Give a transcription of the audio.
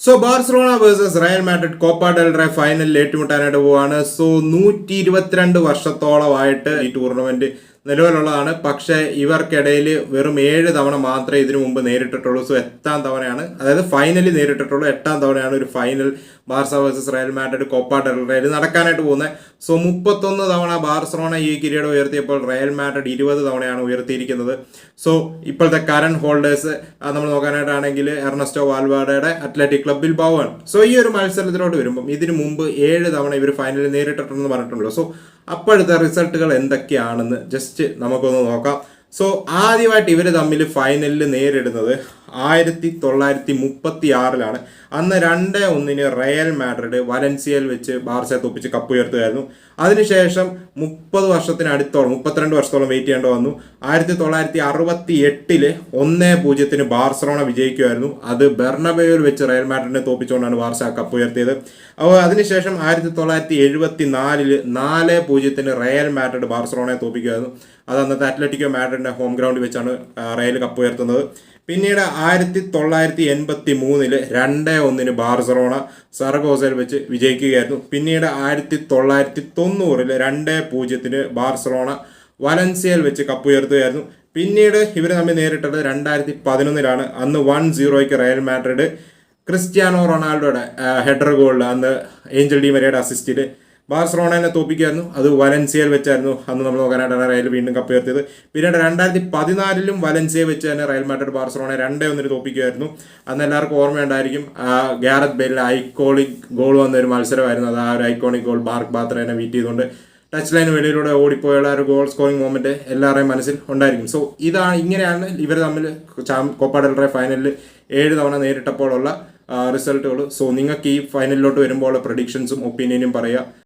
Barcelona versus Real Madrid Copa del Rey ഫൈനലിൽ ഏറ്റുമുട്ടാനായിട്ട് പോവാണ്. 122 വർഷത്തോളമായിട്ട് ഈ ടൂർണമെന്റ് നിലവിലുള്ളതാണ്. പക്ഷേ ഇവർക്കിടയിൽ വെറും 7 തവണ മാത്രമേ ഇതിനു മുമ്പ് നേരിട്ടിട്ടുള്ളൂ. എട്ടാം തവണയാണ്, അതായത് ഫൈനലിൽ നേരിട്ടിട്ടുള്ളൂ. 8ാം തവണയാണ് ഒരു final Barca versus Real Madrid Copa del റേയിൽ നടക്കാനായിട്ട് പോകുന്നത്. 31 തവണ ബാർസലോണ ഈ കിരീടം ഉയർത്തിയപ്പോൾ റയൽ മാഡ്രിഡ് 20 തവണയാണ് ഉയർത്തിയിരിക്കുന്നത്. ഇപ്പോഴത്തെ കറന്റ് ഹോൾഡേഴ്സ് നമ്മൾ നോക്കാനായിട്ടാണെങ്കിൽ എർണസ്റ്റോ വാൽവാർഡയുടെ അത്ലറ്റിക് ക്ലബ് ബിൽബാओ ആണ്. ഈ ഒരു മത്സരത്തിലോട്ട് വരുമ്പം ഇതിനു മുമ്പ് 7 തവണ ഇവർ ഫൈനലിൽ നേരിട്ടിട്ടുണ്ടെന്ന് പറഞ്ഞിട്ടുണ്ടല്ലോ. അപ്പോഴത്തെ റിസൾട്ടുകൾ എന്തൊക്കെയാണെന്ന് ജസ്റ്റ് നമുക്കൊന്ന് നോക്കാം. ആദ്യമായിട്ട് ഇവർ തമ്മിൽ ഫൈനലിൽ നേരിടുന്നത് 1936 അന്ന് 2-1 റയൽ മാഡ്രിഡ് വലൻസിയയിൽ വെച്ച് ബാർസയെ തോപ്പിച്ച് കപ്പ് ഉയർത്തുകയായിരുന്നു. അതിനുശേഷം 32 വർഷത്തോളം വെയിറ്റ് ചെയ്യേണ്ടി വന്നു. 1968 1-0 ബാർസലോണ വിജയിക്കുമായിരുന്നു. അത് ബെർണബേയിൽ വെച്ച് റയൽ മാഡ്രിഡിനെ തോപ്പിച്ചുകൊണ്ടാണ് ബാർസ കപ്പ് ഉയർത്തിയത്. അതിനുശേഷം 1974 4-0 റയൽ മാഡ്രിഡ് ബാർസലോണയെ തോപ്പിക്കുമായിരുന്നു. അത് അന്നത്തെ അത്ലറ്റിക്കോ മാഡ്രിഡിന്റെ ഹോം ഗ്രൗണ്ടിൽ വെച്ചാണ് റയൽ കപ്പ് ഉയർത്തുന്നത്. പിന്നീട് 1983 2-1 ബാർസലോണ സറഗോസയിൽ വെച്ച് വിജയിക്കുകയായിരുന്നു. പിന്നീട് 1990 2-0 ബാർസലോണ വലൻസിയയിൽ വെച്ച് കപ്പ് ഉയർത്തുകയായിരുന്നു. പിന്നീട് ഇവർ തമ്മിൽ നേരിട്ടത് 2011 അന്ന് 1-0 റയൽ മാഡ്രിഡ് ക്രിസ്ത്യാനോ റൊണാൾഡോയുടെ ഹെഡർ ഗോളിൽ അന്ന് ഏഞ്ചൽ ഡി മരിയയുടെ അസിസ്റ്റിൽ ബാർസലോണയെ തോപ്പിക്കുമായിരുന്നു. അത് വലൻസിയയിൽ വെച്ചായിരുന്നു അന്ന് നമ്മൾ നോക്കാനായിട്ടാണ് റയൽ വീണ്ടും കപ്പ് ഉയർത്തിയത്. പിന്നീട് 2014 വലൻസിയ വെച്ച് തന്നെ റയൽ മാഡ്രിഡ് ബാർസലോണ 2-1 തോപ്പിക്കുമായിരുന്നു. അന്ന് എല്ലാവർക്കും ഓർമ്മയുണ്ടായിരിക്കും, ഗാരത്ത് ബെയിലിന്റെ ഐക്കോണിക് ഗോൾ വന്ന ഒരു മത്സരമായിരുന്നു. അത് ആ ഒരു ഐക്കോണിക് ഗോൾ മാർക്ക് ബാത്രേനെ ബീറ്റ് ചെയ്തുകൊണ്ട് ടച്ച് ലൈന് വെളിയിലൂടെ ഓടിപ്പോയുള്ള ഒരു ഗോൾ സ്കോറിംഗ് മൊമെന്റ് എല്ലാവരുടെയും മനസ്സിൽ ഉണ്ടായിരിക്കും. ഇങ്ങനെയാണ് ഇവർ തമ്മിൽ കോപ്പ ഡെൽ റേ ഫൈനലിൽ 7 തവണ നേരിട്ടപ്പോഴുള്ള റിസൾട്ടുകൾ. നിങ്ങൾക്ക് ഈ ഫൈനലിലോട്ട് വരുമ്പോൾ പ്രഡിക്ഷൻസും ഒപ്പീനിയനും പറയുക.